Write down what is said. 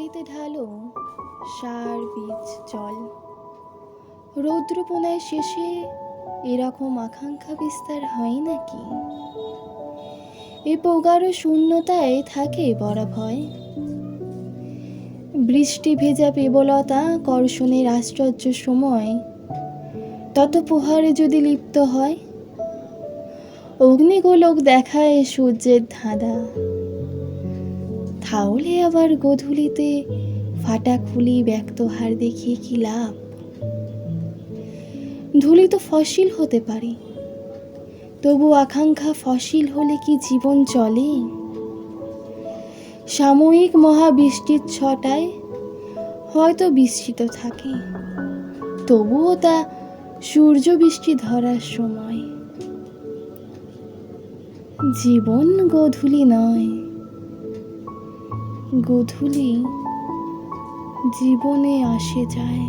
মাটিতে ঢালো সার বীজ জল। রৌদ্রপোনায় শেষে এরকম আকাঙ্ক্ষা বিস্তার হয় নাকি? এ প্রগাঢ় শূন্যতায় থাকে বড় ভয়। বৃষ্টি ভেজা পেবলতা কর্ষণের আশ্চর্য সময় তত প্রহারে যদি লিপ্ত হয়। অগ্নিগোলক দেখায় সূর্যের ধাঁধা, তাহলে আবার গোধূলিতে ফাটা খুলি ব্যক্তহার দেখিয়ে কি লাভ? ধূলি তো ফসিল হতে পারে, তবু আকাঙ্ক্ষা ফসিল হলে কি জীবন চলে? সাময়িক মহাবৃষ্টির ছটায় হয়তো বিস্মিত থাকে, তবুও তা সূর্য বৃষ্টি ধরার সময়। জীবন গোধূলি নয়, গোধূলি জীবনে আসে যায়।